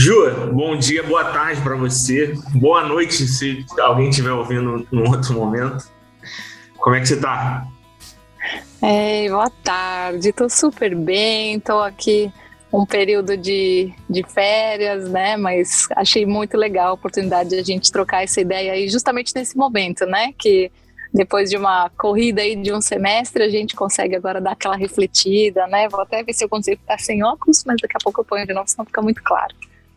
Ju, bom dia, boa tarde para você. Boa noite, se alguém estiver ouvindo num outro momento. Como é que você tá? Ei, boa tarde, tô super bem, tô aqui um período de férias, né, mas achei muito legal a oportunidade de a gente trocar essa ideia aí justamente nesse momento, né, que depois de uma corrida aí de um semestre, a gente consegue agora dar aquela refletida, né, vou até ver se eu consigo ficar sem óculos, mas daqui a pouco eu ponho de novo, senão fica muito claro.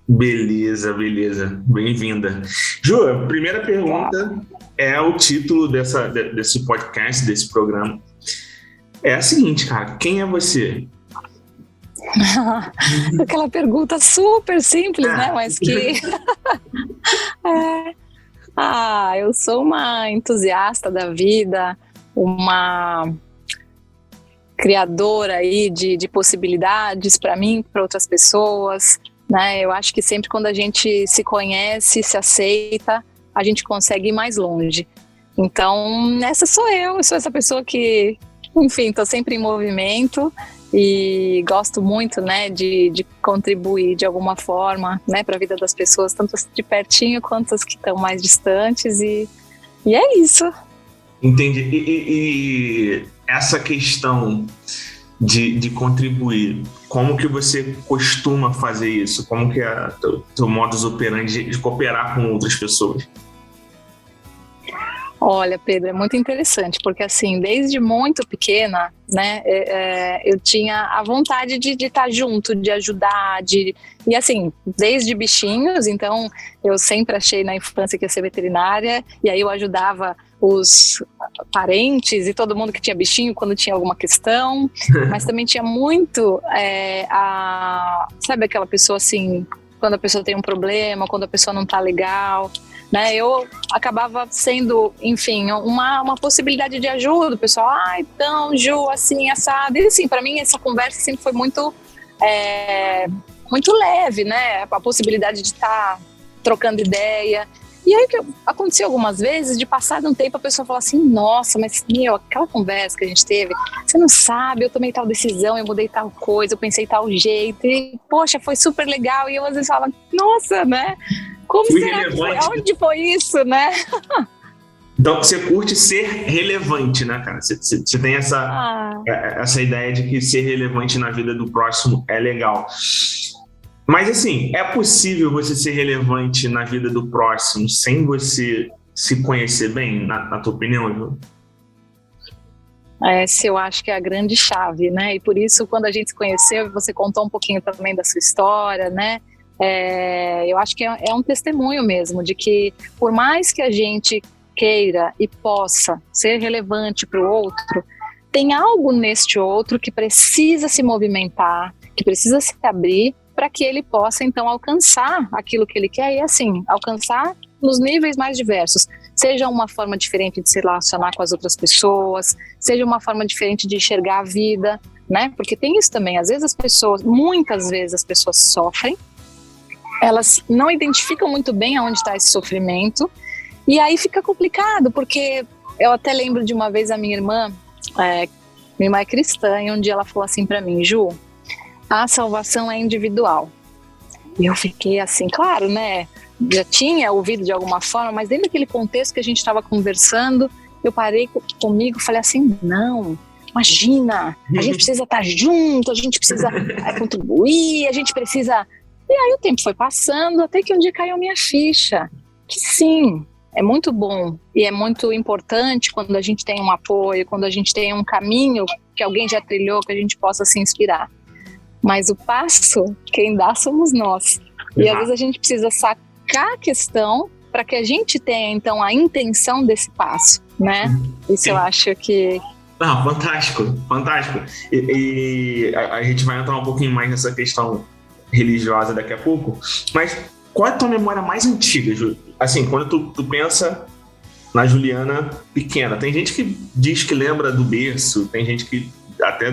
Beleza, beleza. Bem-vinda. Ju, a primeira pergunta é o título desse podcast, desse programa. É a seguinte, cara, quem é você? Aquela pergunta super simples, né? Mas que. Eu sou uma entusiasta da vida, uma criadora aí de possibilidades para mim, para outras pessoas, né? Eu acho que sempre quando a gente se conhece, se aceita, a gente consegue ir mais longe. Então, essa sou eu sou essa pessoa que, enfim, estou sempre em movimento e gosto muito, né, de contribuir de alguma forma, né, para a vida das pessoas, tanto as de pertinho quanto as que estão mais distantes e é isso. Entendi. E essa questão de contribuir, como que você costuma fazer isso? Como que é o teu modus operandi de cooperar com outras pessoas? Olha, Pedro, é muito interessante, porque assim, desde muito pequena, né, eu tinha a vontade de estar junto, de ajudar, e assim, desde bichinhos, então eu sempre achei na infância que ia ser veterinária, e aí eu ajudava os parentes e todo mundo que tinha bichinho quando tinha alguma questão, mas também tinha muito, sabe aquela pessoa assim, quando a pessoa tem um problema, quando a pessoa não tá legal, né, eu acabava sendo, enfim, uma possibilidade de ajuda, o pessoal, então, Ju, assim, assado, e assim, para mim essa conversa sempre foi muito leve, né, a possibilidade de estar trocando ideia, e aí que aconteceu algumas vezes, de passado um tempo a pessoa fala assim, nossa, mas aquela conversa que a gente teve, você não sabe, eu tomei tal decisão, eu mudei tal coisa, eu pensei tal jeito, e poxa, foi super legal, e eu às vezes falava, nossa, né, como Fui será relevante. que foi? Onde foi isso, né? Então, você curte ser relevante, né, cara? Você tem essa ideia de que ser relevante na vida do próximo é legal. Mas, assim, é possível você ser relevante na vida do próximo sem você se conhecer bem, na tua opinião, Ju? Essa eu acho que é a grande chave, né? E por isso, quando a gente se conheceu, você contou um pouquinho também da sua história, né? Eu acho que é um testemunho mesmo de que, por mais que a gente queira e possa ser relevante para o outro, tem algo neste outro que precisa se movimentar, que precisa se abrir para que ele possa então alcançar aquilo que ele quer e assim, alcançar nos níveis mais diversos, seja uma forma diferente de se relacionar com as outras pessoas, seja uma forma diferente de enxergar a vida, né? Porque tem isso também, às vezes muitas vezes as pessoas sofrem, elas não identificam muito bem aonde está esse sofrimento, e aí fica complicado, porque eu até lembro de uma vez a minha irmã é cristã, e um dia ela falou assim para mim, Ju, a salvação é individual. E eu fiquei assim, claro, né, já tinha ouvido de alguma forma, mas dentro daquele contexto que a gente estava conversando, eu parei comigo e falei assim, não, imagina, a gente precisa estar junto, a gente precisa contribuir, a gente precisa... E aí o tempo foi passando, até que um dia caiu minha ficha, que sim, é muito bom e é muito importante quando a gente tem um apoio, quando a gente tem um caminho que alguém já trilhou, que a gente possa se inspirar. Mas o passo, quem dá somos nós. E às vezes a gente precisa sacar a questão para que a gente tenha, então, a intenção desse passo, né? Isso eu acho que... Fantástico, fantástico. E a gente vai entrar um pouquinho mais nessa questão religiosa daqui a pouco, mas qual é a tua memória mais antiga, Ju? Assim, quando tu pensa na Juliana pequena, tem gente que diz que lembra do berço, tem gente que até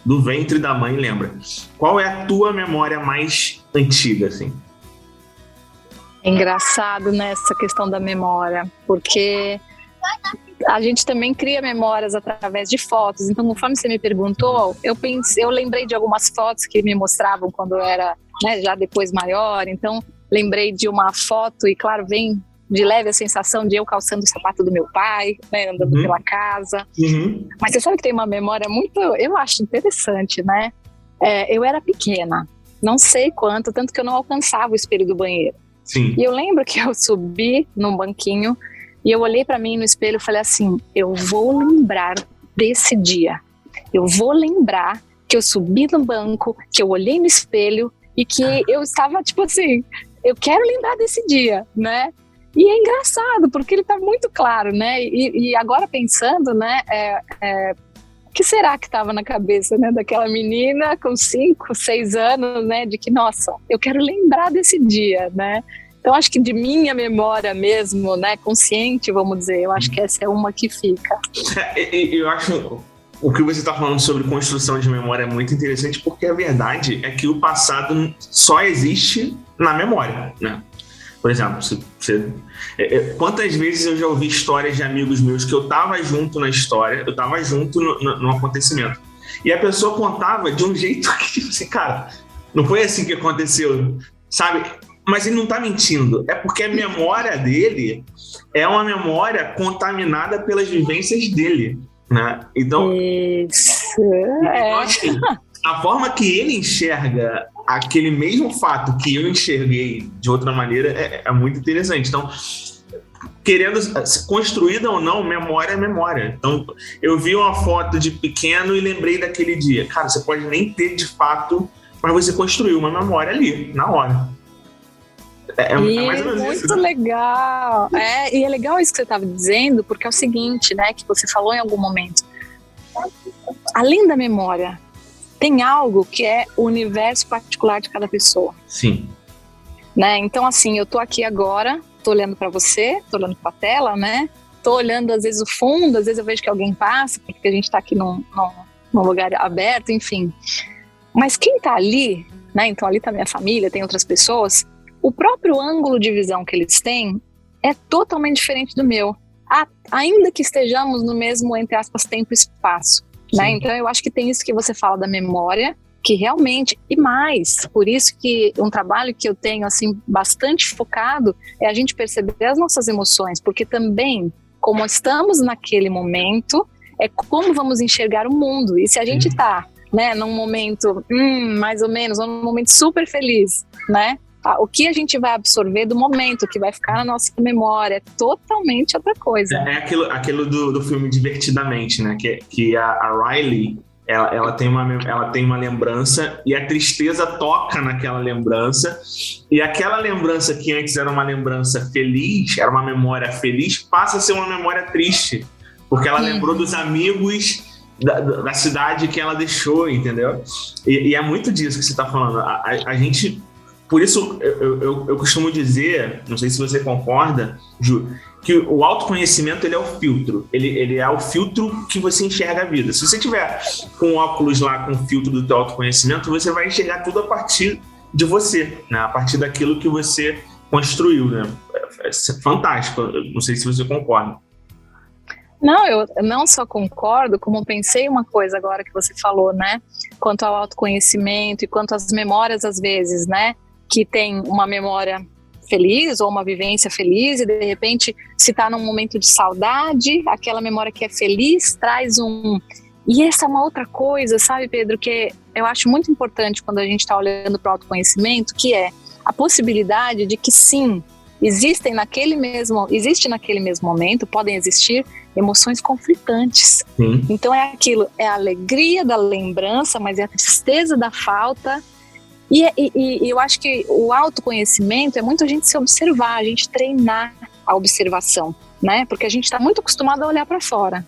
do ventre da mãe lembra. Qual é a tua memória mais antiga, assim? É engraçado nessa questão da memória, porque a gente também cria memórias através de fotos. Então, conforme você me perguntou, eu lembrei de algumas fotos que me mostravam quando eu era né, já depois maior, então lembrei de uma foto e, claro, vem de leve a sensação de eu calçando o sapato do meu pai, né, andando pela casa. Mas você sabe que tem uma memória muito, eu acho interessante, né? Eu era pequena, não sei quanto, tanto que eu não alcançava o espelho do banheiro. Sim. E eu lembro que eu subi num banquinho e eu olhei para mim no espelho e falei assim, eu vou lembrar desse dia. Eu vou lembrar que eu subi no banco, que eu olhei no espelho e que eu estava, tipo assim, eu quero lembrar desse dia, né? E é engraçado, porque ele tá muito claro, né? E agora pensando, né? O que será que estava na cabeça, né? Daquela menina com 5, 6 anos, né? De que, nossa, eu quero lembrar desse dia, né? Então, acho que de minha memória mesmo, né? Consciente, vamos dizer, eu acho que essa é uma que fica. Eu acho o que você está falando sobre construção de memória é muito interessante, porque a verdade é que o passado só existe na memória, né? Por exemplo, quantas vezes eu já ouvi histórias de amigos meus que eu estava junto na história, eu estava junto no acontecimento, e a pessoa contava de um jeito que, tipo assim, cara, não foi assim que aconteceu, sabe? Mas ele não está mentindo, é porque a memória dele é uma memória contaminada pelas vivências dele, né? Então, assim, a forma que ele enxerga aquele mesmo fato que eu enxerguei de outra maneira é muito interessante. Então, querendo, construída ou não, memória é memória. Então, eu vi uma foto de pequeno e lembrei daquele dia. Cara, você pode nem ter de fato, mas você construiu uma memória ali, na hora. É mais ou menos muito isso, né? legal. E é legal isso que você estava dizendo, porque é o seguinte, né, que você falou em algum momento. Além da memória, tem algo que é o universo particular de cada pessoa. Sim. Né? Então, assim, eu tô aqui agora, tô olhando para você, tô olhando para a tela, né? Tô olhando, às vezes, o fundo, às vezes eu vejo que alguém passa, porque a gente tá aqui num lugar aberto, enfim. Mas quem tá ali, né? Então, ali tá minha família, tem outras pessoas, o próprio ângulo de visão que eles têm é totalmente diferente do meu. Ainda que estejamos no mesmo, entre aspas, tempo e espaço. Né? Então eu acho que tem isso que você fala da memória, que realmente, e mais, por isso que um trabalho que eu tenho assim bastante focado é a gente perceber as nossas emoções, porque também, como estamos naquele momento, é como vamos enxergar o mundo. E se a gente está, né, num momento mais ou menos, ou num momento super feliz, né? O que a gente vai absorver do momento, que vai ficar na nossa memória, é totalmente outra coisa. É aquilo do filme Divertidamente, né? Que a Riley, ela tem uma lembrança e a tristeza toca naquela lembrança, e aquela lembrança que antes era uma lembrança feliz, era uma memória feliz, passa a ser uma memória triste, porque ela lembrou dos amigos da cidade que ela deixou, entendeu? E é muito disso que você está falando. A gente... Por isso, eu costumo dizer, não sei se você concorda, Ju, que o autoconhecimento ele é o filtro. Ele é o filtro que você enxerga a vida. Se você tiver com óculos lá, com o filtro do teu autoconhecimento, você vai enxergar tudo a partir de você, né? A partir daquilo que você construiu, né? É fantástico. Eu não sei se você concorda. Não, eu não só concordo, como pensei uma coisa agora que você falou, né? Quanto ao autoconhecimento e quanto às memórias, às vezes, né? Que tem uma memória feliz ou uma vivência feliz e de repente se está num momento de saudade, aquela memória que é feliz traz E essa é uma outra coisa, sabe, Pedro, que eu acho muito importante quando a gente está olhando para o autoconhecimento, que é a possibilidade de que sim, existe naquele mesmo momento, podem existir emoções conflitantes. Então é aquilo, é a alegria da lembrança, mas é a tristeza da falta. E eu acho que o autoconhecimento é muito a gente se observar, a gente treinar a observação, né? Porque a gente está muito acostumado a olhar para fora,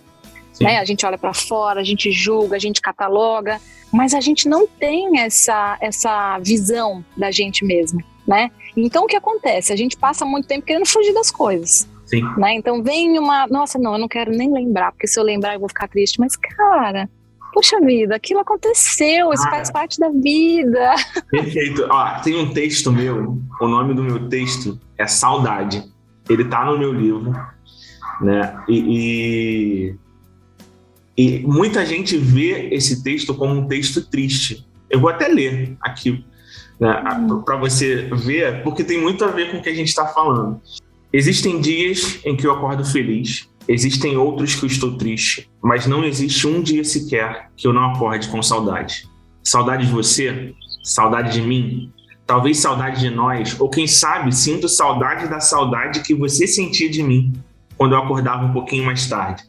né? A gente olha para fora, a gente julga, a gente cataloga, mas a gente não tem essa visão da gente mesmo, né? Então o que acontece? A gente passa muito tempo querendo fugir das coisas. Né? Então vem nossa, não, eu não quero nem lembrar, porque se eu lembrar eu vou ficar triste, mas cara... Poxa vida, aquilo aconteceu, isso faz parte da vida. Perfeito. Tem um texto meu, o nome do meu texto é Saudade. Ele tá no meu livro, né? E muita gente vê esse texto como um texto triste. Eu vou até ler aqui. né, para você ver, porque tem muito a ver com o que a gente está falando. Existem dias em que eu acordo feliz, existem outros que eu estou triste, mas não existe um dia sequer que eu não acorde com saudade. Saudade de você, saudade de mim, talvez saudade de nós, ou quem sabe sinto saudade da saudade que você sentia de mim quando eu acordava um pouquinho mais tarde.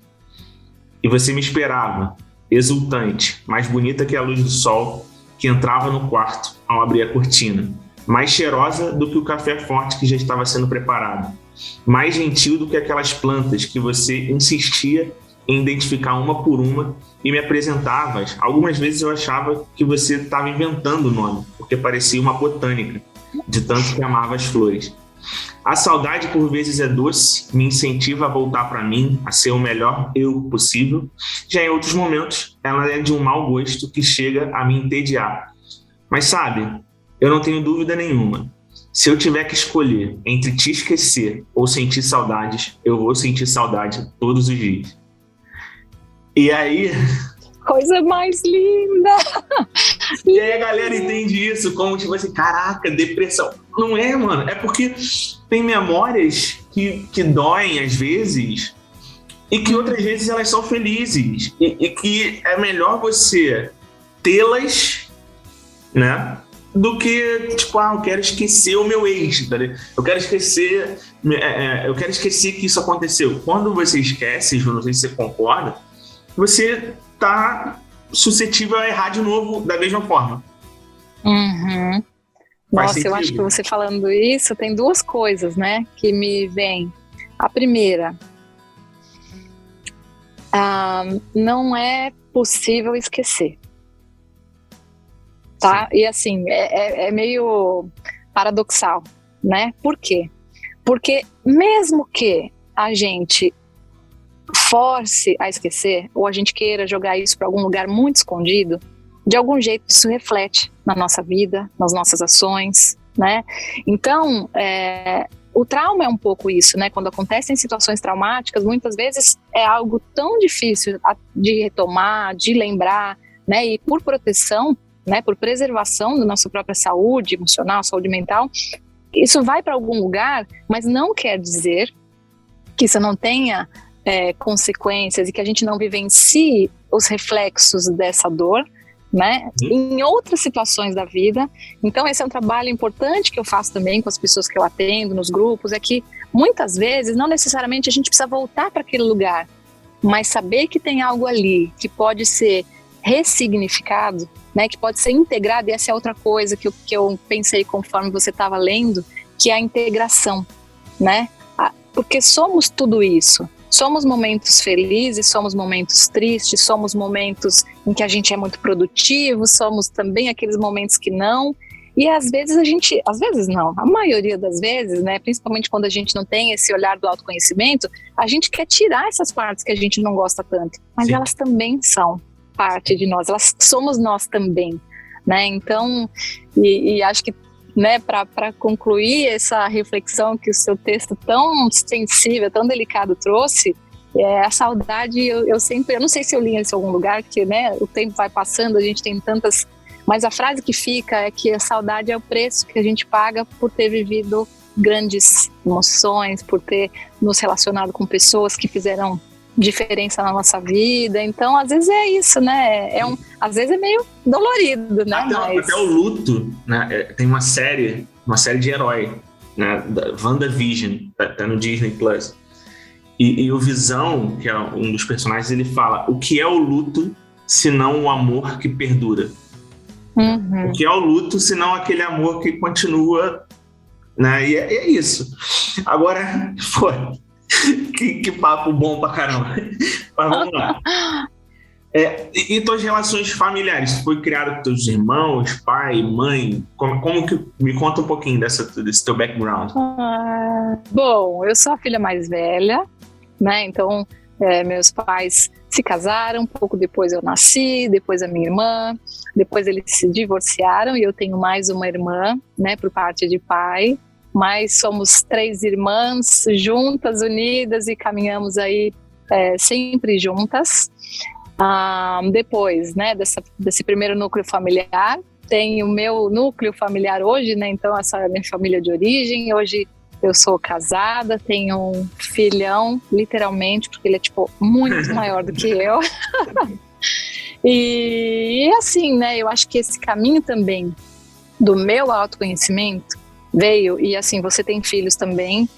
E você me esperava, exultante, mais bonita que a luz do sol que entrava no quarto ao abrir a cortina, mais cheirosa do que o café forte que já estava sendo preparado, mais gentil do que aquelas plantas que você insistia em identificar uma por uma e me apresentavas. Algumas vezes eu achava que você estava inventando o nome, porque parecia uma botânica, de tanto que amava as flores. A saudade por vezes é doce, me incentiva a voltar para mim, a ser o melhor eu possível. Já em outros momentos, ela é de um mau gosto que chega a me entediar. Mas sabe, eu não tenho dúvida nenhuma. Se eu tiver que escolher entre te esquecer ou sentir saudades, eu vou sentir saudade todos os dias. E aí... Coisa mais linda! E aí a galera entende isso como tipo assim, caraca, depressão. Não é, mano. É porque tem memórias que doem às vezes e que outras vezes elas são felizes. E que é melhor você tê-las, né? Do que, tipo, eu quero esquecer o meu ex, tá ligado? Eu quero esquecer que isso aconteceu. Quando você esquece, Ju, não sei se você concorda, você tá suscetível a errar de novo da mesma forma. Uhum. Nossa, eu acho que você falando isso, tem duas coisas, né, que me vêm. A primeira, não é possível esquecer. Tá? E assim, é meio paradoxal, né? Por quê? Porque mesmo que a gente force a esquecer, ou a gente queira jogar isso para algum lugar muito escondido, de algum jeito isso reflete na nossa vida, nas nossas ações, né? Então, o trauma é um pouco isso, né? Quando acontecem situações traumáticas, muitas vezes é algo tão difícil de retomar, de lembrar, né? E por proteção, né, por preservação da nossa própria saúde emocional, saúde mental, isso vai para algum lugar, mas não quer dizer que isso não tenha consequências e que a gente não vivencie os reflexos dessa dor, né, em outras situações da vida. Então esse é um trabalho importante que eu faço também com as pessoas que eu atendo nos grupos, é que muitas vezes não necessariamente a gente precisa voltar para aquele lugar, mas saber que tem algo ali que pode ser ressignificado, né, que pode ser integrado. E essa é outra coisa que eu pensei conforme você estava lendo, que é a integração, né? Porque somos tudo isso. Somos momentos felizes, somos momentos tristes, somos momentos em que a gente é muito produtivo, somos também aqueles momentos que não. E às vezes a maioria das vezes, né, principalmente quando a gente não tem esse olhar do autoconhecimento, a gente quer tirar essas partes que a gente não gosta tanto, mas elas também são parte de nós, elas somos nós também, né? Então, e acho que, né, para concluir essa reflexão que o seu texto tão sensível, tão delicado trouxe, a saudade, eu não sei se eu li isso em algum lugar, porque, né, o tempo vai passando, a gente tem tantas, mas a frase que fica é que a saudade é o preço que a gente paga por ter vivido grandes emoções, por ter nos relacionado com pessoas que fizeram diferença na nossa vida. Então, às vezes é isso, né? Às vezes é meio dolorido, né? Até o luto, né? Tem uma série de herói, né? Da WandaVision, tá no Disney Plus. E o Visão, que é um dos personagens, ele fala: o que é o luto se não o amor que perdura? Uhum. O que é o luto se não aquele amor que continua, né? E é isso. Agora, que papo bom pra caramba. Mas vamos lá. E tuas relações familiares? Foi criado com teus irmãos, pai, mãe? Como que... Me conta um pouquinho desse teu background. Bom, eu sou a filha mais velha, né? Então, meus pais se casaram, um pouco depois eu nasci, depois a minha irmã, depois eles se divorciaram e eu tenho mais uma irmã, né, por parte de pai. Mas somos 3 irmãs juntas, unidas e caminhamos aí sempre juntas. Depois, né, desse primeiro núcleo familiar, tenho o meu núcleo familiar hoje, né? Então, essa é a minha família de origem. Hoje eu sou casada, tenho um filhão, literalmente, porque ele é, tipo, muito maior do que eu. E assim, né? Eu acho que esse caminho também do meu autoconhecimento veio, e assim, você tem filhos também,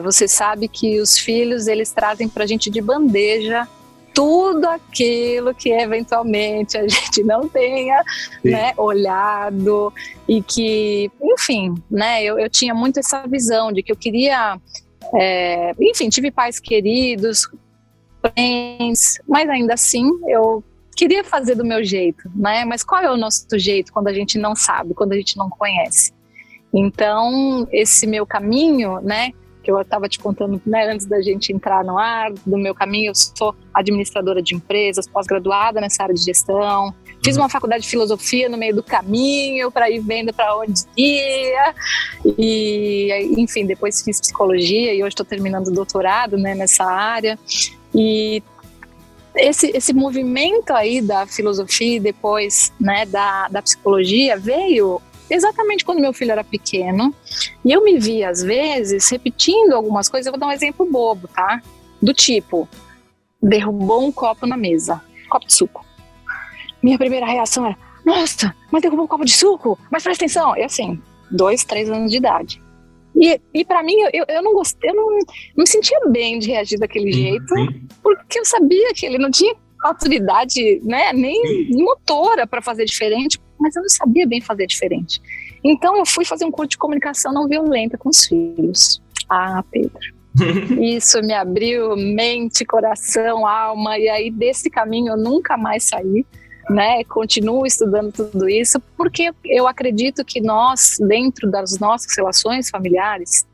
você sabe que os filhos, eles trazem pra gente de bandeja tudo aquilo que eventualmente a gente não tenha, né, olhado, e que, enfim, né, eu tinha muito essa visão de que eu queria, enfim, tive pais queridos, mas ainda assim eu queria fazer do meu jeito, né, mas qual é o nosso jeito quando a gente não sabe, quando a gente não conhece? Então, esse meu caminho, né, que eu estava te contando, né, antes da gente entrar no ar, do meu caminho, eu sou administradora de empresas, pós-graduada nessa área de gestão, fiz uma faculdade de filosofia no meio do caminho para ir vendo para onde ia, e enfim, depois fiz psicologia e hoje estou terminando o doutorado, né, nessa área, e esse movimento aí da filosofia e depois, né, da psicologia veio exatamente quando meu filho era pequeno, e eu me via, às vezes, repetindo algumas coisas. Eu vou dar um exemplo bobo, tá? Do tipo, derrubou um copo na mesa, copo de suco. Minha primeira reação era, nossa, mas derrubou um copo de suco? Mas presta atenção! E assim, 2, 3 anos de idade. E pra mim, eu não gostei, eu não me sentia bem de reagir daquele jeito, porque eu sabia que ele não tinha autoridade, né, nem motora para fazer diferente, mas eu não sabia bem fazer diferente. Então eu fui fazer um curso de comunicação não violenta com os filhos. Ah, Pedro, isso me abriu mente, coração, alma, e aí desse caminho eu nunca mais saí, né, continuo estudando tudo isso, porque eu acredito que nós, dentro das nossas relações familiares,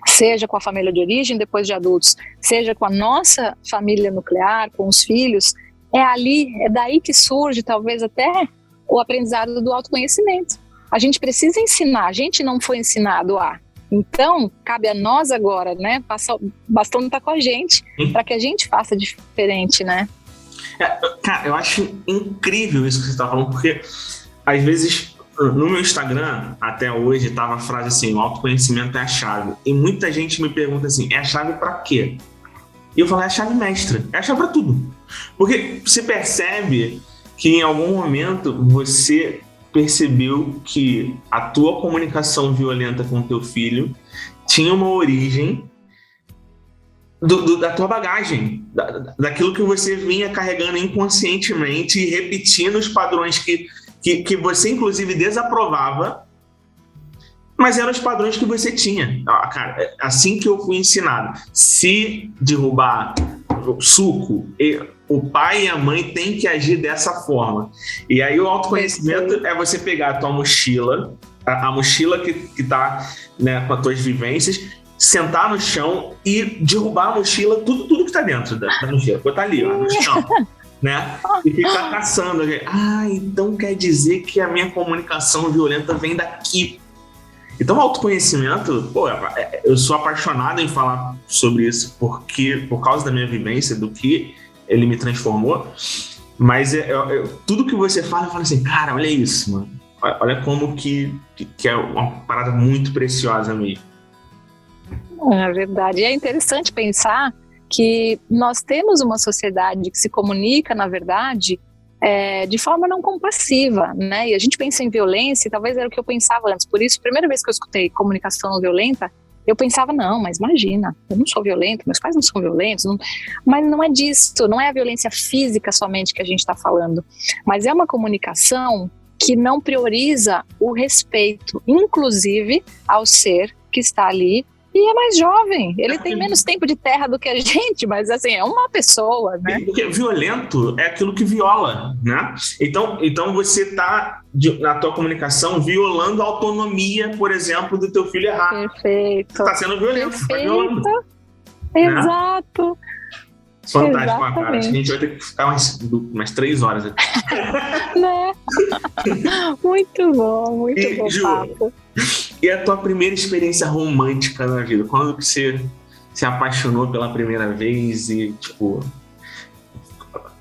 seja com a família de origem depois de adultos, seja com a nossa família nuclear, com os filhos, é daí que surge talvez até o aprendizado do autoconhecimento. A gente precisa ensinar, a gente não foi ensinado a. Então, cabe a nós agora, né, o bastão tá com a gente, para que a gente faça diferente, né? Cara, eu acho incrível isso que você está falando, porque às vezes no meu Instagram, até hoje, tava a frase assim, o autoconhecimento é a chave. E muita gente me pergunta assim, é a chave para quê? E eu falo, é a chave mestra, é a chave para tudo. Porque você percebe que em algum momento você percebeu que a tua comunicação violenta com o teu filho tinha uma origem da tua bagagem, daquilo que você vinha carregando inconscientemente e repetindo os padrões que você, inclusive, desaprovava, mas eram os padrões que você tinha. Cara, assim que eu fui ensinado, se derrubar o suco, o pai e a mãe têm que agir dessa forma. E aí o autoconhecimento é você pegar a tua mochila, a mochila que tá, né, com as tuas vivências, sentar no chão e derrubar a mochila, tudo que tá dentro da mochila, botar ali, ó, no chão. Né? E ficar caçando. Então quer dizer que a minha comunicação violenta vem daqui. Então, o autoconhecimento, eu sou apaixonado em falar sobre isso por causa da minha vivência, do que ele me transformou. Mas tudo que você fala, eu falo assim, cara, olha isso, mano. Olha como que é uma parada muito preciosa mesmo. É verdade. E é interessante pensar que nós temos uma sociedade que se comunica, na verdade, de forma não compassiva, né? E a gente pensa em violência, e talvez era o que eu pensava antes. Por isso, a primeira vez que eu escutei comunicação não violenta, eu pensava, não, mas imagina, eu não sou violento, meus pais não são violentos, mas não é disso, não é a violência física somente que a gente está falando, mas é uma comunicação que não prioriza o respeito, inclusive ao ser que está ali, e é mais jovem, ele tem menos tempo de terra do que a gente, mas assim, é uma pessoa, né? Porque violento é aquilo que viola, né? Então você está, na tua comunicação, violando a autonomia, por exemplo, do teu filho errar. Perfeito. Você está sendo violento, você está violando. Exato. Né? Fantástico, cara. Acho que a gente vai ter que ficar umas 3 horas aqui. Né? Muito bom papo. E a tua primeira experiência romântica na vida? Quando que você se apaixonou pela primeira vez e, tipo,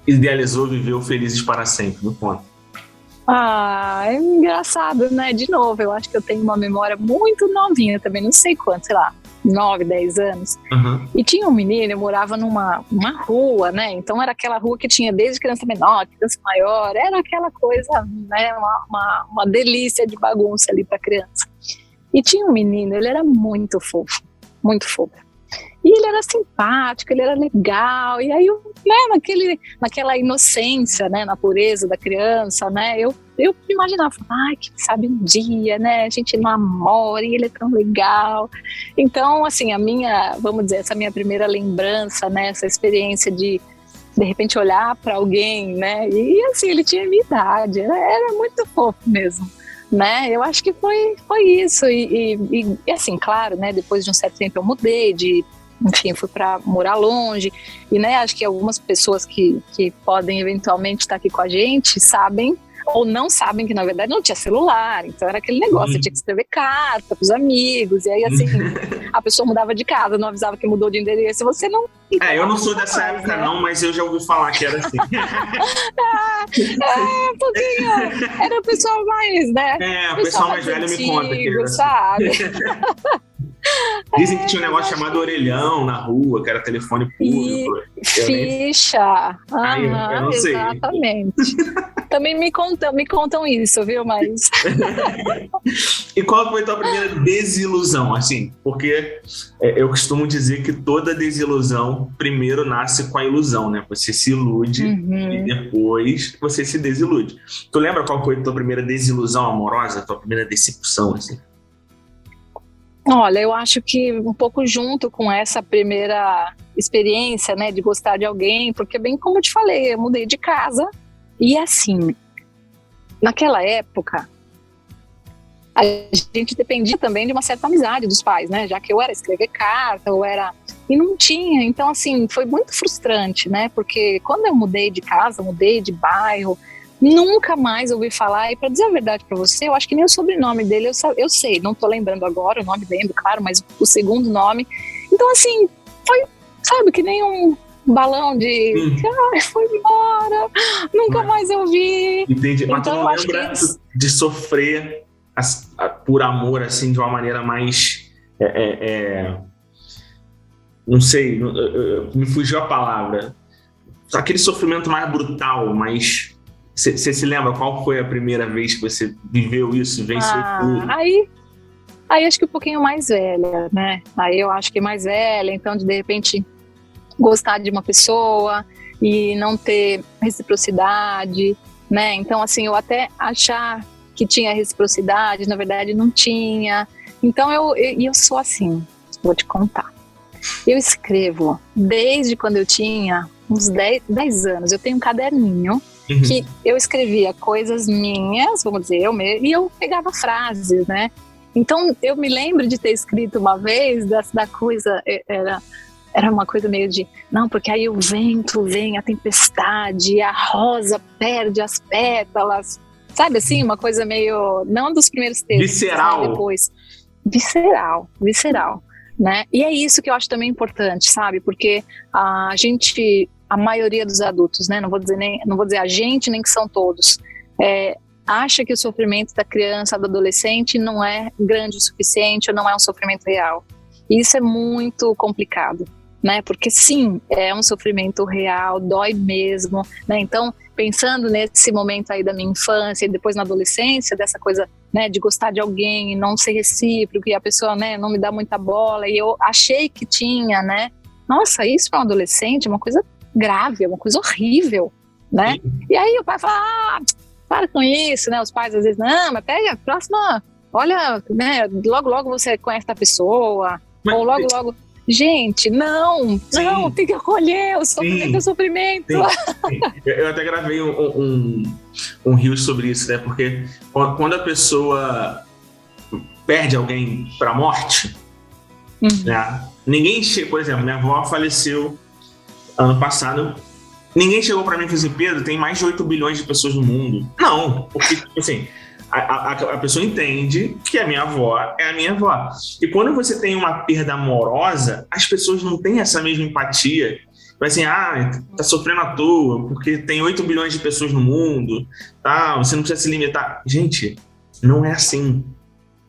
idealizou, viveu felizes para sempre? Me conta. É engraçado, né? De novo, eu acho que eu tenho uma memória muito novinha também, não sei quanto, sei lá, 9, 10 anos. Uhum. E tinha um menino, eu morava numa rua, né? Então era aquela rua que tinha desde criança menor, criança maior, era aquela coisa, né? Uma delícia de bagunça ali para criança. E tinha um menino, ele era muito fofo, muito fofo. E ele era simpático, ele era legal, e aí, né, naquela inocência, né, na pureza da criança, né, eu imaginava, quem sabe um dia, né, a gente namora e ele é tão legal. Então, assim, vamos dizer, essa minha primeira lembrança, né, essa experiência de repente olhar para alguém, né, e assim, ele tinha a minha idade, era muito fofo mesmo. Né? Eu acho que foi isso e assim, claro, né? Depois de um certo tempo eu mudei enfim, fui para morar longe e, né? Acho que algumas pessoas que podem eventualmente estar aqui com a gente sabem ou não sabem que na verdade não tinha celular, então era aquele negócio, você tinha que escrever carta para os amigos e aí assim a pessoa mudava de casa, não avisava que mudou de endereço, você não... eu não sou dessa época, né? Não, mas eu já ouvi falar que era assim. Um pouquinho, era o pessoal mais, né? O pessoal mais velho me conta que era assim. Sabe? Dizem que tinha um negócio chamado orelhão na rua, que era telefone público. Ficha. Eu não sei. Exatamente. Também me contam isso, viu? Mas... E qual foi a tua primeira desilusão, assim? Porque eu costumo dizer que toda desilusão primeiro nasce com a ilusão, né? Você se ilude e depois você se desilude. Tu lembra qual foi a tua primeira desilusão amorosa, a tua primeira decepção, assim? Olha, eu acho que um pouco junto com essa primeira experiência, né, de gostar de alguém, porque bem como eu te falei, eu mudei de casa e assim, naquela época, a gente dependia também de uma certa amizade dos pais, né, já que eu era escrever carta, e não tinha, então assim, foi muito frustrante, né, porque quando eu mudei de casa, mudei de bairro, nunca mais ouvi falar, e para dizer a verdade para você, eu acho que nem o sobrenome dele eu sei, não tô lembrando agora, o nome lembro, claro, mas o segundo nome. Então, assim, foi, sabe, que nem um balão de... foi embora, nunca mais eu vi. Entendi, mas então, tu não lembra de sofrer por amor, assim, de uma maneira mais... não sei, me fugiu a palavra. Aquele sofrimento mais brutal, mais... Você se lembra qual foi a primeira vez que você viveu isso, venceu tudo? Aí acho que um pouquinho mais velha, né? Aí eu acho que mais velha, então de repente gostar de uma pessoa e não ter reciprocidade, né? Então assim, eu até achar que tinha reciprocidade, na verdade não tinha. Então eu sou assim, vou te contar. Eu escrevo desde quando eu tinha uns 10 anos, eu tenho um caderninho que eu escrevia coisas minhas, vamos dizer, e eu pegava frases, né? Então, eu me lembro de ter escrito uma vez da coisa, era uma coisa meio de, não, porque aí o vento vem, a tempestade, a rosa perde as pétalas, sabe assim? Uma coisa meio, não dos primeiros textos, visceral. Depois. Visceral, né? E é isso que eu acho também importante, sabe? Porque a maioria dos adultos, né? Não vou dizer a gente, nem que são todos, acha que o sofrimento da criança, do adolescente não é grande o suficiente ou não é um sofrimento real. E isso é muito complicado, né? Porque sim, é um sofrimento real, dói mesmo, né? Então, pensando nesse momento aí da minha infância e depois na adolescência, dessa coisa, né, de gostar de alguém e não ser recíproco e a pessoa, né, não me dá muita bola e eu achei que tinha, né? Nossa, isso para um adolescente é uma coisa grave, é uma coisa horrível, né? E aí o pai fala, para com isso, né? Os pais às vezes, não, mas pega a próxima, olha, né? Logo você conhece a pessoa, mas, ou logo... Gente, não, tem que acolher o sofrimento, sofrimento. Sim. Eu até gravei um reel sobre isso, né? Porque quando a pessoa perde alguém pra morte, né? Ninguém chega, por exemplo, minha avó faleceu ano passado, ninguém chegou pra mim e falou assim, Pedro, tem mais de 8 bilhões de pessoas no mundo. Não, porque, assim, a pessoa entende que a minha avó é a minha avó. E quando você tem uma perda amorosa, as pessoas não têm essa mesma empatia. vai assim, tá sofrendo à toa, porque tem 8 bilhões de pessoas no mundo, tá? Você não precisa se limitar. Gente, não é assim.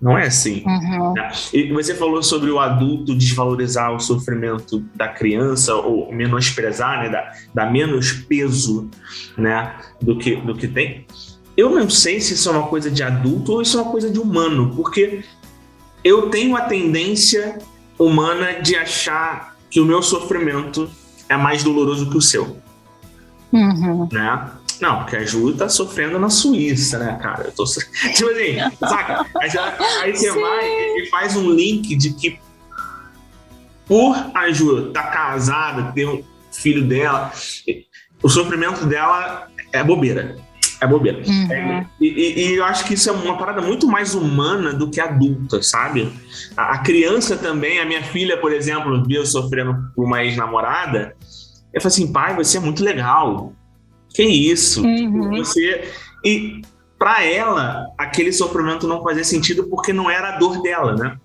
Não é assim. Né? E você falou sobre o adulto desvalorizar o sofrimento da criança ou menosprezar, né? Dar menos peso, né? do que tem. Eu não sei se isso é uma coisa de adulto ou isso é uma coisa de humano, porque eu tenho a tendência humana de achar que o meu sofrimento é mais doloroso que o seu. Né? Não, porque a Ju tá sofrendo na Suíça, né, cara? Tipo assim, saca? Aí você vai e faz um link de que por a Ju tá casada, ter um filho dela, o sofrimento dela é bobeira. É bobeira. E eu acho que isso é uma parada muito mais humana do que adulta, sabe? A criança também, a minha filha, por exemplo, viu eu sofrendo por uma ex-namorada, eu falei assim, pai, você é muito legal. Que isso? Você... E pra ela, aquele sofrimento não fazia sentido porque não era a dor dela, né?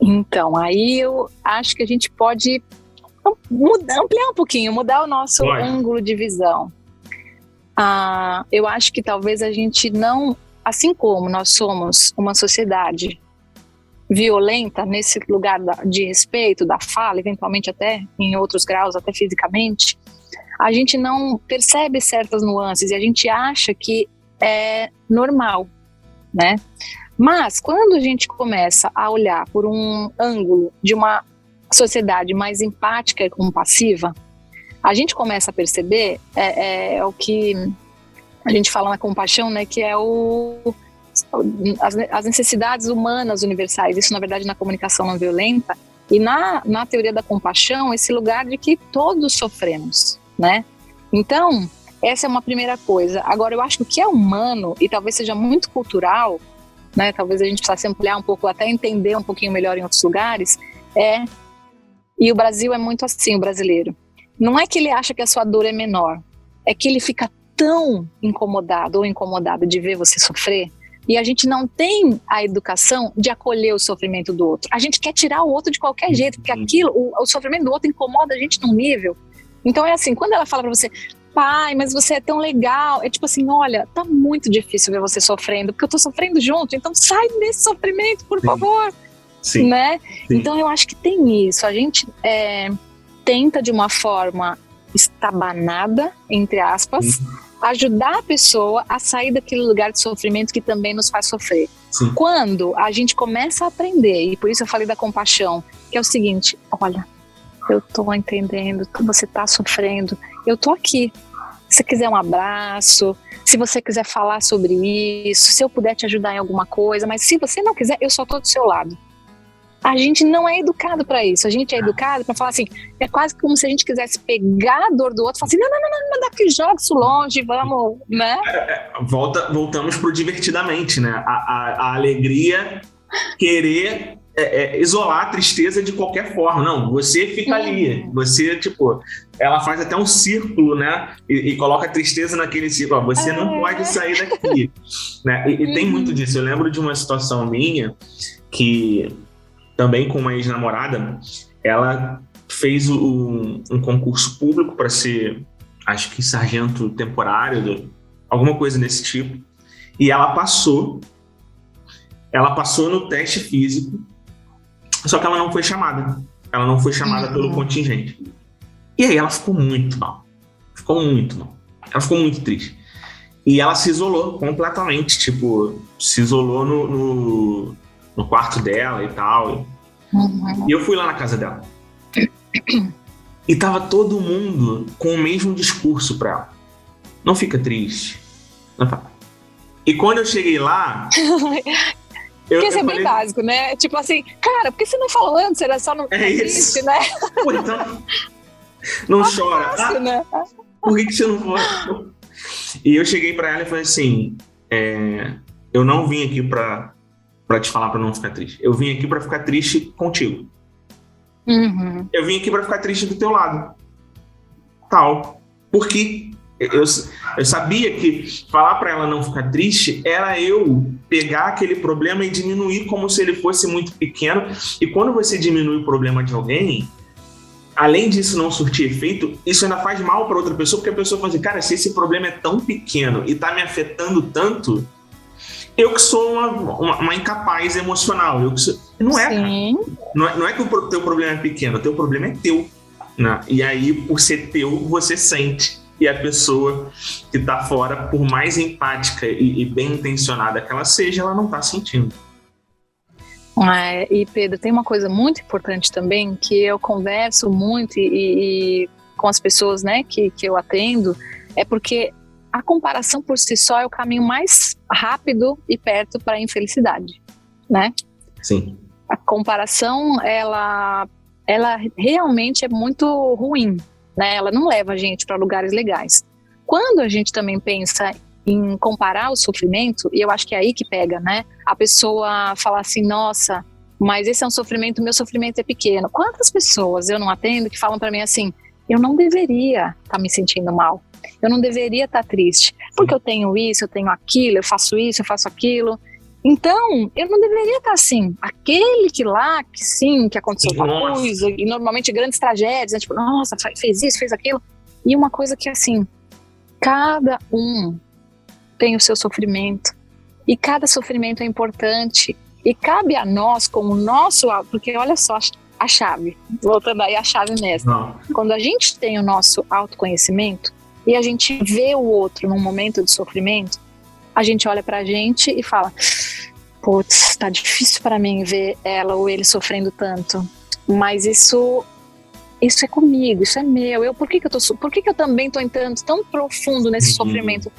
Então, aí eu acho que a gente pode ampliar um pouquinho, mudar o nosso ângulo de visão. Eu acho que talvez a gente não, assim como nós somos uma sociedade violenta nesse lugar de respeito, da fala, eventualmente até em outros graus, até fisicamente, a gente não percebe certas nuances e a gente acha que é normal, né? Mas quando a gente começa a olhar por um ângulo de uma sociedade mais empática e compassiva, a gente começa a perceber o que a gente fala na compaixão, né? Que é as necessidades humanas universais. Isso, na verdade, na comunicação não violenta e na teoria da compaixão, esse lugar de que todos sofremos, né? Então, essa é uma primeira coisa. Agora, eu acho que o que é humano, e talvez seja muito cultural, né? Talvez a gente precisasse ampliar um pouco, até entender um pouquinho melhor em outros lugares, e o Brasil é muito assim, o brasileiro. Não é que ele acha que a sua dor é menor, é que ele fica tão incomodado ou incomodada de ver você sofrer, e a gente não tem a educação de acolher o sofrimento do outro. A gente quer tirar o outro de qualquer jeito, porque aquilo, o sofrimento do outro incomoda a gente num nível. Então é assim, quando ela fala pra você, pai, mas você é tão legal, é tipo assim, olha, tá muito difícil ver você sofrendo, porque eu tô sofrendo junto, então sai desse sofrimento, por favor. Sim. Né? Sim. Então eu acho que tem isso, a gente tenta de uma forma estabanada, entre aspas, ajudar a pessoa a sair daquele lugar de sofrimento que também nos faz sofrer. Sim. Quando a gente começa a aprender, e por isso eu falei da compaixão, que é o seguinte, olha, eu tô entendendo que você tá sofrendo, eu tô aqui. Se você quiser um abraço, se você quiser falar sobre isso, se eu puder te ajudar em alguma coisa, mas se você não quiser, eu só tô do seu lado. A gente não é educado para isso, a gente é educado para falar assim, é quase como se a gente quisesse pegar a dor do outro e falar assim, não, daqui, joga isso longe, vamos, né? Voltamos pro divertidamente, né? A alegria, querer isolar a tristeza de qualquer forma. Não, você fica ali, você, tipo, ela faz até um círculo, né? E coloca a tristeza naquele círculo, ó, você não pode sair daqui. Né? E tem muito disso. Eu lembro de uma situação minha que também com uma ex-namorada, ela fez um concurso público para ser, acho que sargento temporário, alguma coisa desse tipo, e ela passou no teste físico, só que ela não foi chamada. Ela não foi chamada pelo contingente. E aí ela ficou muito mal. Ela ficou muito triste. E ela se isolou completamente, tipo, se isolou no quarto dela e tal. E eu fui lá na casa dela. E tava todo mundo com o mesmo discurso pra ela. Não fica triste. Não fica. E quando eu cheguei lá... Porque isso é bem básico, né? Tipo assim, cara, por que você não falou antes? Era só no triste, né? Pô, então... Não chora. Fácil, né? Por que você não foi? E eu cheguei pra ela e falei assim, eu não vim aqui pra te falar pra não ficar triste. Eu vim aqui pra ficar triste contigo. Eu vim aqui pra ficar triste do teu lado. Tal. Porque eu sabia que falar pra ela não ficar triste era eu pegar aquele problema e diminuir como se ele fosse muito pequeno. E quando você diminui o problema de alguém, além disso não surtir efeito, isso ainda faz mal para outra pessoa, porque a pessoa fala assim, cara, se esse problema é tão pequeno e tá me afetando tanto, eu que sou uma incapaz emocional. Não é, cara. Não é que o teu problema é pequeno, o teu problema é teu. Né? E aí, por ser teu, você sente. E a pessoa que tá fora, por mais empática e bem intencionada que ela seja, ela não tá sentindo. E Pedro, tem uma coisa muito importante também, que eu converso muito e com as pessoas, né, que eu atendo, é porque a comparação por si só é o caminho mais rápido e perto para a infelicidade, né? Sim. A comparação, ela realmente é muito ruim, né? Ela não leva a gente para lugares legais. Quando a gente também pensa em comparar o sofrimento, e eu acho que é aí que pega, né? A pessoa fala assim, nossa, mas esse é um sofrimento, meu sofrimento é pequeno. Quantas pessoas eu não atendo que falam para mim assim, eu não deveria estar me sentindo mal, eu não deveria estar triste, porque eu tenho isso, eu tenho aquilo, eu faço isso, eu faço aquilo. Então, eu não deveria estar assim. Aquele que lá, que sim, que aconteceu uma coisa, e normalmente grandes tragédias, né? Tipo, nossa, fez isso, fez aquilo. E uma coisa que assim, cada um tem o seu sofrimento, e cada sofrimento é importante, e cabe a nós, como nosso, porque olha só a chave, voltando aí a chave mestra, quando a gente tem o nosso autoconhecimento, e a gente vê o outro num momento de sofrimento, a gente olha pra gente e fala, putz, tá difícil para mim ver ela ou ele sofrendo tanto, mas isso é comigo, isso é meu. Por que eu também tô entrando tão profundo nesse sofrimento?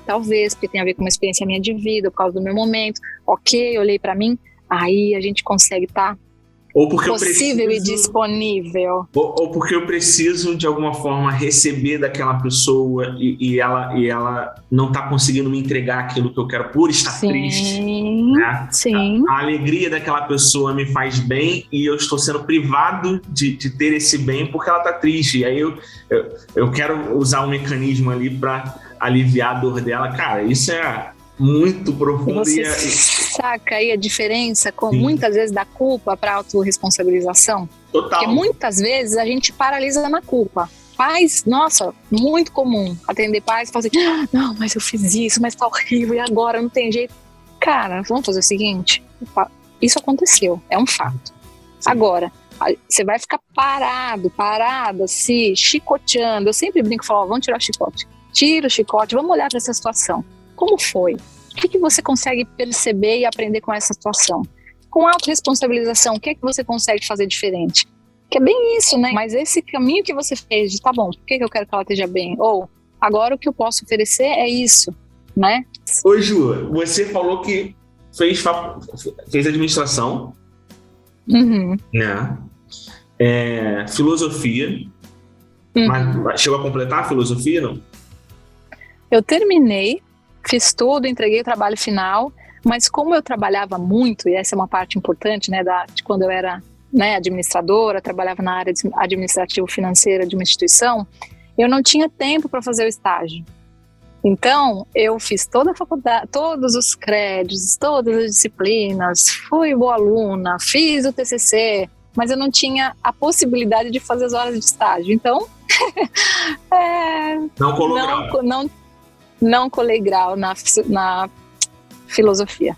Talvez porque tem a ver com uma experiência minha de vida, por causa do meu momento. Ok, olhei para mim, aí a gente consegue estar possível e disponível. Ou porque eu preciso, de alguma forma, receber daquela pessoa e ela não tá conseguindo me entregar aquilo que eu quero por estar triste. Né? Sim. A alegria daquela pessoa me faz bem e eu estou sendo privado de ter esse bem porque ela tá triste. E aí eu quero usar um mecanismo ali para aliviar a dor dela. Cara, isso é muito profundo. Você saca aí a diferença muitas vezes da culpa para autorresponsabilização? Total. Porque muitas vezes a gente paralisa na culpa. Pais, nossa, muito comum atender pais e falar assim, não, mas eu fiz isso, mas tá horrível e agora não tem jeito. Cara, vamos fazer o seguinte, isso aconteceu, é um fato. Sim. Agora, você vai ficar parada, se chicoteando. Eu sempre brinco e falo, vamos tirar o chicote. Tira o chicote, vamos olhar para essa situação. Como foi? O que você consegue perceber e aprender com essa situação? Com autorresponsabilização, o que você consegue fazer diferente? Que é bem isso, né? Mas esse caminho que você fez de, tá bom, por que eu quero que ela esteja bem? Ou, agora o que eu posso oferecer é isso, né? Ô Ju, você falou que fez administração, né? Filosofia, mas chegou a completar a filosofia, não? Eu terminei, fiz tudo, entreguei o trabalho final, mas como eu trabalhava muito, e essa é uma parte importante, né, de quando eu era, né, administradora, trabalhava na área administrativo-financeira de uma instituição, eu não tinha tempo para fazer o estágio. Então, eu fiz toda a faculdade, todos os créditos, todas as disciplinas, fui boa aluna, fiz o TCC, mas eu não tinha a possibilidade de fazer as horas de estágio. Então, não colei grau na filosofia.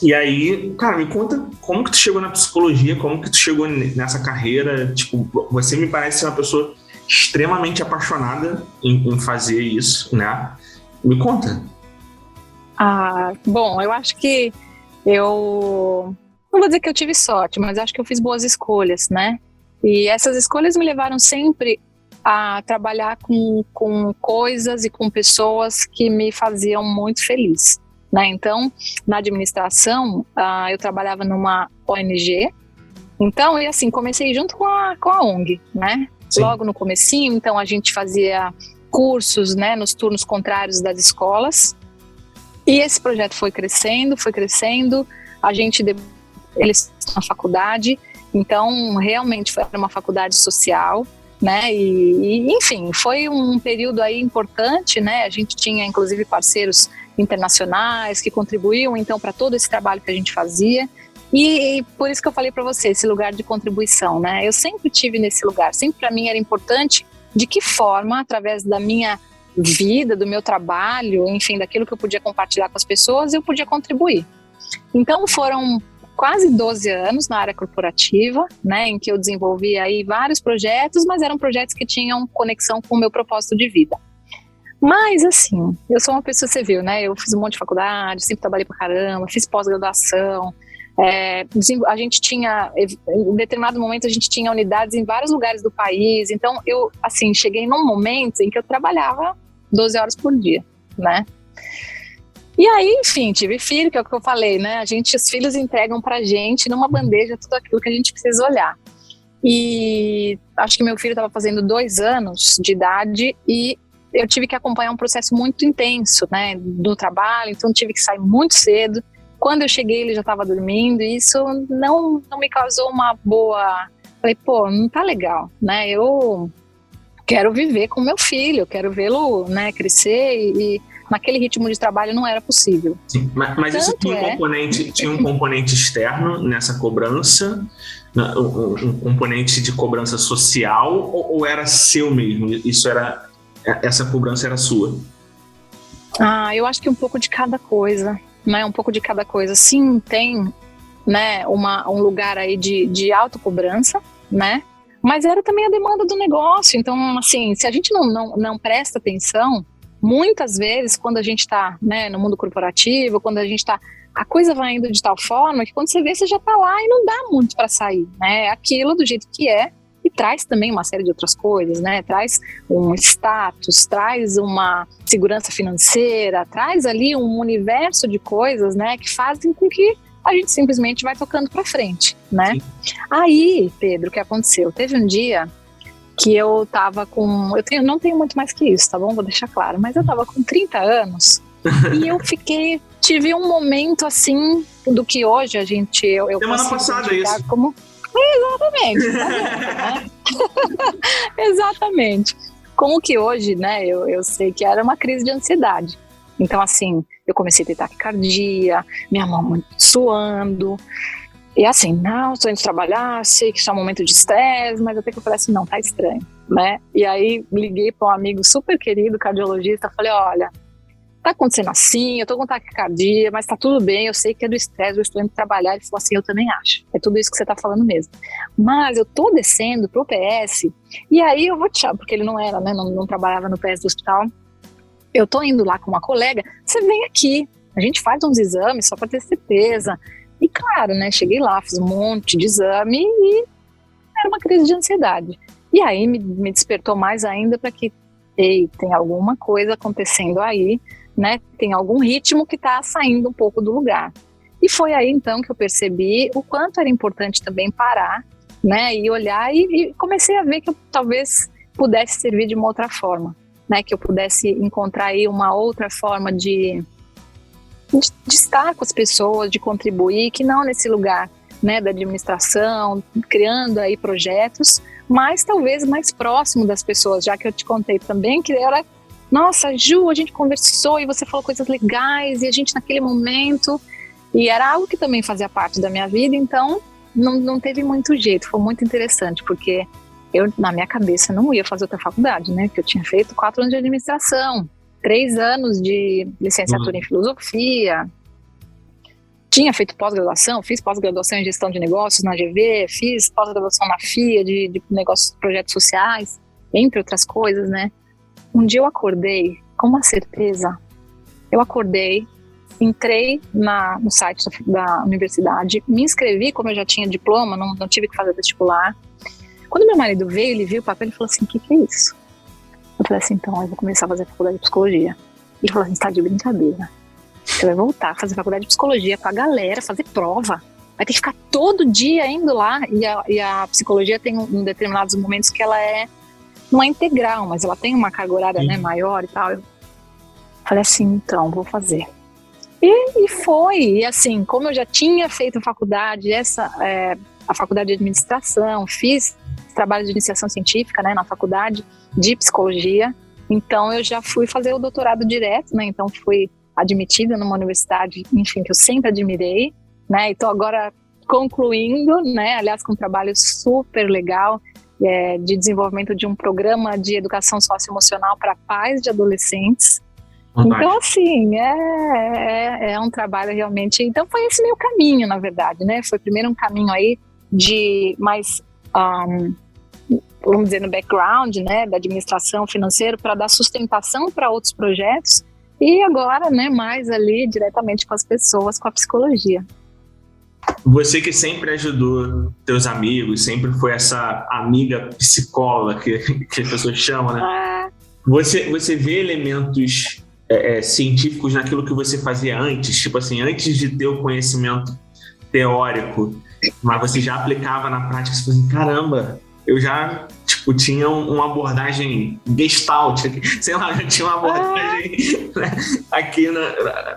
E aí, cara, me conta como que tu chegou na psicologia, como que tu chegou nessa carreira. Tipo, você me parece ser uma pessoa extremamente apaixonada em fazer isso, né? Me conta. Bom, eu acho que eu não vou dizer que eu tive sorte, mas acho que eu fiz boas escolhas, né? E essas escolhas me levaram sempre a trabalhar com coisas e com pessoas que me faziam muito feliz, né? Então, na administração, eu trabalhava numa ONG, então, e assim, comecei junto com a ONG, né? Sim. Logo no comecinho, então a gente fazia cursos, né, nos turnos contrários das escolas, e esse projeto foi crescendo, eles estão na faculdade, então realmente foi uma faculdade social, né, e enfim, foi um período aí importante, né, a gente tinha inclusive parceiros internacionais que contribuíam então para todo esse trabalho que a gente fazia, E por isso que eu falei para você, esse lugar de contribuição, né? Eu sempre tive nesse lugar, sempre para mim era importante de que forma, através da minha vida, do meu trabalho, enfim, daquilo que eu podia compartilhar com as pessoas, eu podia contribuir. Então foram quase 12 anos na área corporativa, né, em que eu desenvolvi aí vários projetos, mas eram projetos que tinham conexão com o meu propósito de vida. Mas assim, eu sou uma pessoa, você viu, né, eu fiz um monte de faculdade, sempre trabalhei pra caramba, fiz pós-graduação, a gente tinha, em determinado momento a gente tinha unidades em vários lugares do país, então eu, assim, cheguei num momento em que eu trabalhava 12 horas por dia, né? E aí, enfim, tive filho, que é o que eu falei, né? Os filhos entregam pra gente numa bandeja tudo aquilo que a gente precisa olhar. E acho que meu filho estava fazendo 2 anos de idade e eu tive que acompanhar um processo muito intenso, né? Do trabalho, então tive que sair muito cedo. Quando eu cheguei, ele já estava dormindo e isso não me causou uma boa... Falei, pô, não tá legal, né? Eu quero viver com meu filho, quero vê-lo, né, crescer e naquele ritmo de trabalho não era possível. Sim, mas isso tinha um componente externo nessa cobrança, um componente de cobrança social, ou era seu mesmo? Essa cobrança era sua? Eu acho que um pouco de cada coisa, né? Um pouco de cada coisa. Sim, tem, né, um lugar aí de autocobrança, né? Mas era também a demanda do negócio. Então, assim, se a gente não presta atenção, muitas vezes, quando a gente está, né, no mundo corporativo, quando a gente está, a coisa vai indo de tal forma que quando você vê, você já está lá e não dá muito para sair, né? Aquilo do jeito que é, e traz também uma série de outras coisas, né? Traz um status, traz uma segurança financeira, traz ali um universo de coisas, né, que fazem com que a gente simplesmente vai tocando para frente, né? Sim. Aí, Pedro, o que aconteceu? Teve um dia que eu tava com... não tenho muito mais que isso, tá bom? Vou deixar claro. Mas eu tava com 30 anos e eu tive um momento assim, do que hoje a gente... Eu semana passada isso. Como... Exatamente. Tá vendo, né? Exatamente. Como que hoje, né, eu sei que era uma crise de ansiedade. Então, assim, eu comecei a ter taquicardia, minha mão muito suando... E assim, não, estou indo trabalhar, sei que isso é um momento de estresse, mas até que eu falei assim, não, tá estranho, né? E aí liguei para um amigo super querido, cardiologista, falei, olha, tá acontecendo assim, eu tô com taquicardia, mas tá tudo bem, eu sei que é do estresse, eu estou indo trabalhar. Ele falou assim, eu também acho, é tudo isso que você tá falando mesmo. Mas eu tô descendo pro PS, e aí eu vou te chamar, porque ele não era, né, não trabalhava no PS do hospital, eu tô indo lá com uma colega, você vem aqui, a gente faz uns exames só para ter certeza. E claro, né, cheguei lá, fiz um monte de exame e era uma crise de ansiedade. E aí me despertou mais ainda para que, tem alguma coisa acontecendo aí, né, tem algum ritmo que está saindo um pouco do lugar. E foi aí então que eu percebi o quanto era importante também parar, né, e olhar e comecei a ver que eu talvez pudesse servir de uma outra forma, né, que eu pudesse encontrar aí uma outra forma de estar com as pessoas, de contribuir, que não nesse lugar, né, da administração, criando aí projetos, mas talvez mais próximo das pessoas, já que eu te contei também que era, nossa, Ju, a gente conversou e você falou coisas legais e a gente naquele momento, e era algo que também fazia parte da minha vida, então não teve muito jeito, foi muito interessante, porque eu, na minha cabeça, não ia fazer outra faculdade, né, porque eu tinha feito 4 anos de administração, 3 anos de licenciatura em filosofia, tinha feito pós-graduação, fiz pós-graduação em gestão de negócios na GV, fiz pós-graduação na FIA de negócios, projetos sociais, entre outras coisas, né? Um dia eu acordei com uma certeza, entrei no site da universidade, me inscrevi, como eu já tinha diploma, não tive que fazer vestibular. Quando meu marido veio, ele viu o papel e falou assim, o que é isso? Eu falei assim, então eu vou começar a fazer faculdade de psicologia. Ele falou assim, tá de brincadeira. Você vai voltar a fazer faculdade de psicologia com a galera, fazer prova. Vai ter que ficar todo dia indo lá. E a psicologia tem em determinados momentos que ela não é integral, mas ela tem uma carga horária, né, maior e tal. Eu falei assim, então, vou fazer. E foi. E assim, como eu já tinha feito faculdade, a faculdade de administração, fiz trabalho de iniciação científica, né, na faculdade de psicologia, então eu já fui fazer o doutorado direto, né, então fui admitida numa universidade, enfim, que eu sempre admirei, né, então agora concluindo, né, aliás, com um trabalho super legal de desenvolvimento de um programa de educação socioemocional para pais de adolescentes. Então, assim, é um trabalho realmente... Então, foi esse meu caminho, na verdade, né? Foi primeiro um caminho aí de mais, vamos dizer, no background, né, da administração financeira, para dar sustentação para outros projetos. E agora, né, mais ali diretamente com as pessoas, com a psicologia. Você que sempre ajudou teus amigos, sempre foi essa amiga psicóloga que as pessoas chamam, né? Você vê elementos científicos naquilo que você fazia antes? Tipo assim, antes de ter o conhecimento teórico, mas você já aplicava na prática, você falou assim, caramba, eu já tinha uma abordagem gestalt, sei lá, já tinha uma abordagem né, aqui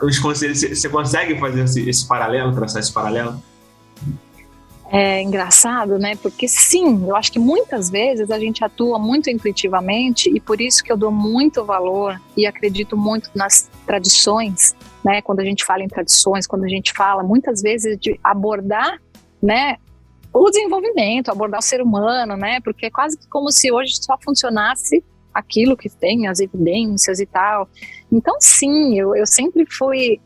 nos conselhos. Você consegue fazer esse paralelo, traçar esse paralelo? É engraçado, né? Porque sim, eu acho que muitas vezes a gente atua muito intuitivamente e por isso que eu dou muito valor e acredito muito nas tradições, né? Quando a gente fala em tradições, quando a gente fala muitas vezes de abordar, né, o desenvolvimento, abordar o ser humano, né? Porque é quase que como se hoje só funcionasse aquilo que tem, as evidências e tal. Então, sim, eu sempre fui...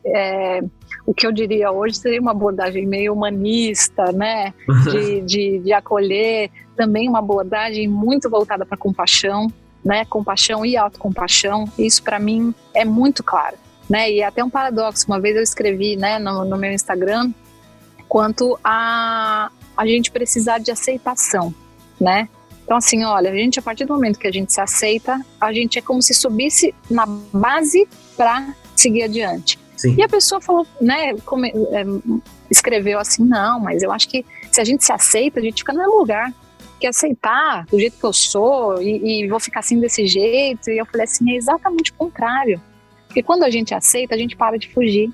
o que eu diria hoje seria uma abordagem meio humanista, né? De acolher, também uma abordagem muito voltada para compaixão, né? Compaixão e autocompaixão. Isso, para mim, é muito claro, né? E é até um paradoxo. Uma vez eu escrevi, né, no meu Instagram, quanto a gente precisar de aceitação, né? Então, assim, olha, a gente, a partir do momento que a gente se aceita, a gente é como se subisse na base para seguir adiante. Sim. E a pessoa falou, né, escreveu assim, não, mas eu acho que se a gente se aceita, a gente fica no mesmo lugar. Que aceitar do jeito que eu sou e vou ficar assim desse jeito. E eu falei assim, é exatamente o contrário. Porque quando a gente aceita, a gente para de fugir.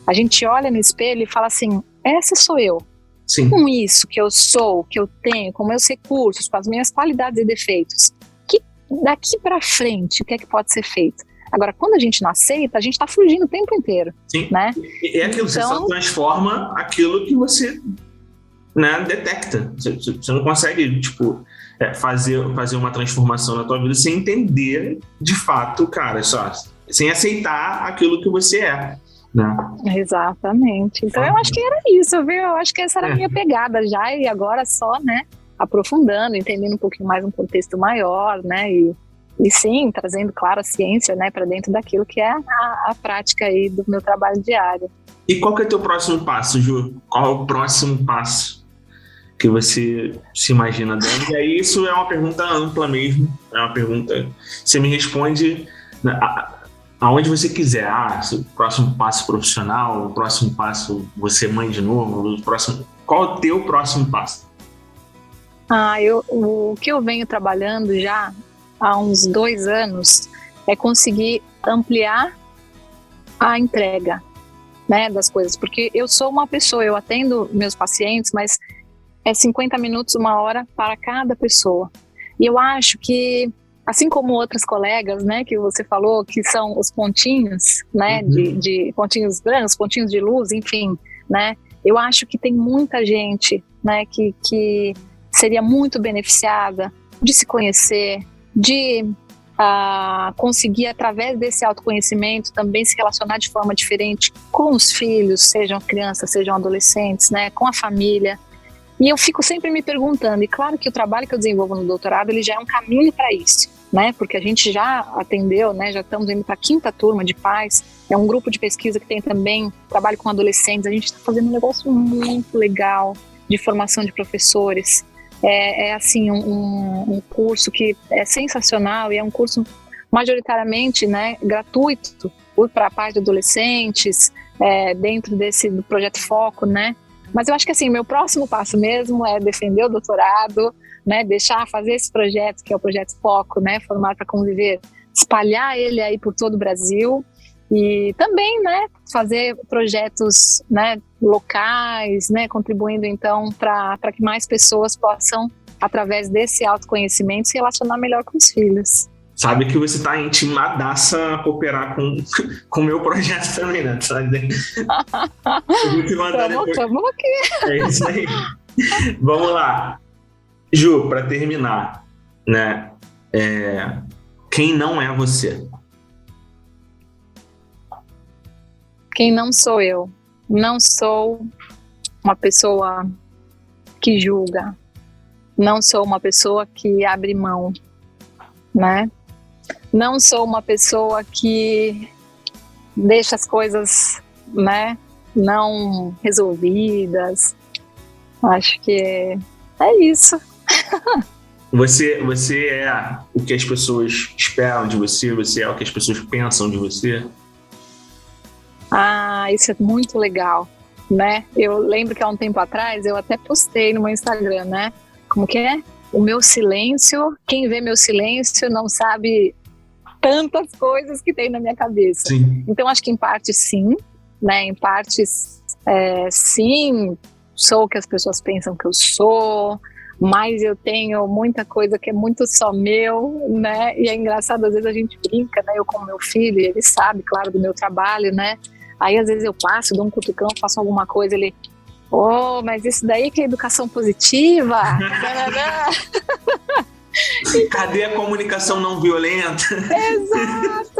A gente olha no espelho e fala assim, essa sou eu. Sim. Com isso que eu sou, que eu tenho, com meus recursos, com as minhas qualidades e defeitos, que daqui para frente, o que é que pode ser feito? Agora, quando a gente não aceita, a gente está fugindo o tempo inteiro. Sim. Né? É aquilo, você só transforma aquilo que você, né, detecta. Você não consegue, fazer uma transformação na tua vida sem entender, de fato, cara, só sem aceitar aquilo que você é. Não. Exatamente. Então eu acho que era isso, viu? Eu acho que essa era a minha pegada já, e agora só, né, aprofundando, entendendo um pouquinho mais um contexto maior, né, e sim, trazendo, claro, a ciência, né, para dentro daquilo que é a prática aí do meu trabalho diário. E qual que é o teu próximo passo, Ju? Qual é o próximo passo que você se imagina dando? E aí isso é uma pergunta ampla mesmo, é uma pergunta, você me responde aonde você quiser. O próximo passo profissional, o próximo passo você mãe de novo, qual é o teu próximo passo? O que eu venho trabalhando já há uns 2 anos é conseguir ampliar a entrega, né, das coisas, porque eu sou uma pessoa, eu atendo meus pacientes, mas é 50 minutos, 1 hora para cada pessoa. E eu acho que assim como outras colegas, né, que você falou, que são os pontinhos, né, de pontinhos brancos, pontinhos de luz, enfim, né, eu acho que tem muita gente, né, que seria muito beneficiada de se conhecer, de conseguir, através desse autoconhecimento, também se relacionar de forma diferente com os filhos, sejam crianças, sejam adolescentes, né, com a família. E eu fico sempre me perguntando, e claro que o trabalho que eu desenvolvo no doutorado, ele já é um caminho para isso, né? Porque a gente já atendeu, né? Já estamos indo para a 5ª turma de pais, é um grupo de pesquisa que tem também trabalho com adolescentes, a gente está fazendo um negócio muito legal de formação de professores. É assim, um curso que é sensacional e é um curso majoritariamente, né, gratuito para pais de adolescentes, dentro do projeto Foco, né? Mas eu acho que assim, meu próximo passo mesmo é defender o doutorado, né, fazer esse projeto, que é o projeto Foco, né, Formar para Conviver, espalhar ele aí por todo o Brasil e também, né, fazer projetos, né, locais, né, contribuindo então para que mais pessoas possam, através desse autoconhecimento, se relacionar melhor com os filhos. sabe que você tá intimadaça a cooperar com o meu projeto também, né? Sabe? Eu vou te mandar depois. Tamo aqui. É isso aí. Vamos lá. Ju, para terminar, né? Quem não é você? Quem não sou eu? Não sou uma pessoa que julga. Não sou uma pessoa que abre mão, né? Não sou uma pessoa que deixa as coisas, né, não resolvidas. Acho que é isso. Você é o que as pessoas esperam de você? Você é o que as pessoas pensam de você? Isso é muito legal, né? Eu lembro que há um tempo atrás eu até postei no meu Instagram, né? Como que é? O meu silêncio, quem vê meu silêncio não sabe tantas coisas que tem na minha cabeça. Sim. Então acho que em parte sim, né? Em parte sim, sou o que as pessoas pensam que eu sou, mas eu tenho muita coisa que é muito só meu, né? E é engraçado, às vezes a gente brinca, né? Eu com meu filho, ele sabe, claro, do meu trabalho, né? Aí às vezes eu passo, dou um cutucão, faço alguma coisa, ele... mas isso daí que é educação positiva? Cadê a comunicação não violenta?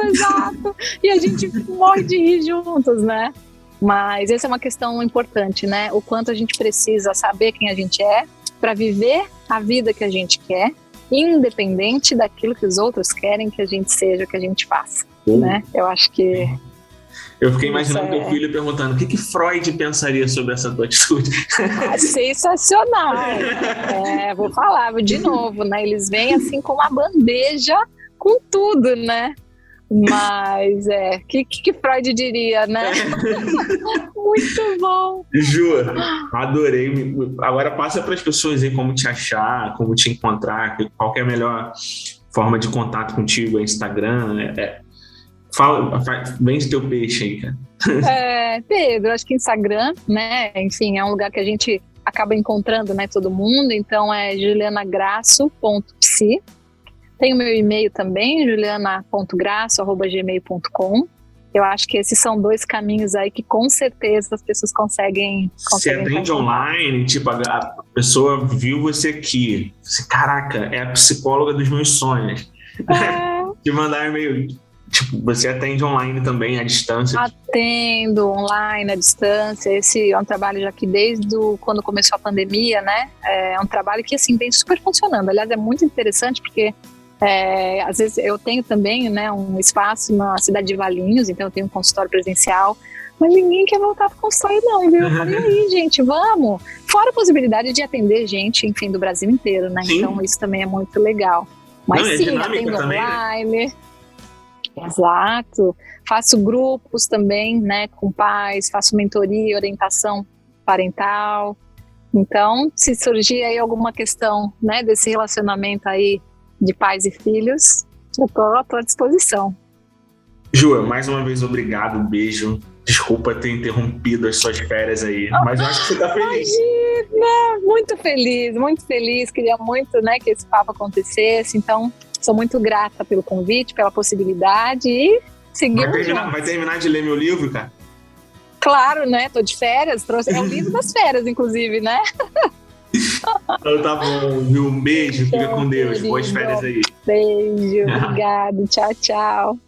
Exato. E a gente morre de rir juntos, né? Mas essa é uma questão importante, né? O quanto a gente precisa saber quem a gente é para viver a vida que a gente quer, independente daquilo que os outros querem que a gente seja, que a gente faça, né? Eu acho que... Eu fiquei imaginando teu filho perguntando o que Freud pensaria sobre essa tua atitude. Sensacional! Vou falar de novo, né? Eles vêm assim com uma bandeja com tudo, né? Mas que Freud diria, né? Muito bom! Ju, adorei. Agora passa para as pessoas aí como te achar, como te encontrar, qual que é a melhor forma de contato contigo, é Instagram, Fala, vende teu peixe aí, cara. Pedro, acho que Instagram, né? Enfim, é um lugar que a gente acaba encontrando, né, todo mundo. Então é julianagrasso.psi. Tem o meu e-mail também, juliana.grasso@gmail.com. Eu acho que esses são 2 caminhos aí que com certeza as pessoas conseguem Você atende online, tipo, a pessoa viu você aqui. Caraca, é a psicóloga dos meus sonhos. Te mandar e-mail. Tipo, você atende online também, à distância? Atendo online, à distância. Esse é um trabalho já que desde quando começou a pandemia, né? É um trabalho que, assim, vem super funcionando. Aliás, é muito interessante porque, às vezes, eu tenho também, né, um espaço na cidade de Valinhos, então eu tenho um consultório presencial, mas ninguém quer voltar para o consultório não, viu? E aí, gente, vamos! Fora a possibilidade de atender gente, enfim, do Brasil inteiro, né? Sim. Então isso também é muito legal. Mas sim, atendo online... Exato, faço grupos também, né, com pais, faço mentoria, orientação parental. Então, se surgir aí alguma questão, né, desse relacionamento aí de pais e filhos, eu tô à disposição. Ju, mais uma vez obrigado, um beijo. Desculpa ter interrompido as suas férias aí, mas eu acho que você tá feliz. Imagina, muito feliz, queria muito, né, que esse papo acontecesse, então sou muito grata pelo convite, pela possibilidade e seguimos juntos. Vai terminar de ler meu livro, cara? Claro, né, tô de férias, é o livro das férias, inclusive, né? Então tá bom, viu? Um beijo, fica com Deus, boas férias aí. Beijo, obrigado, tchau, tchau.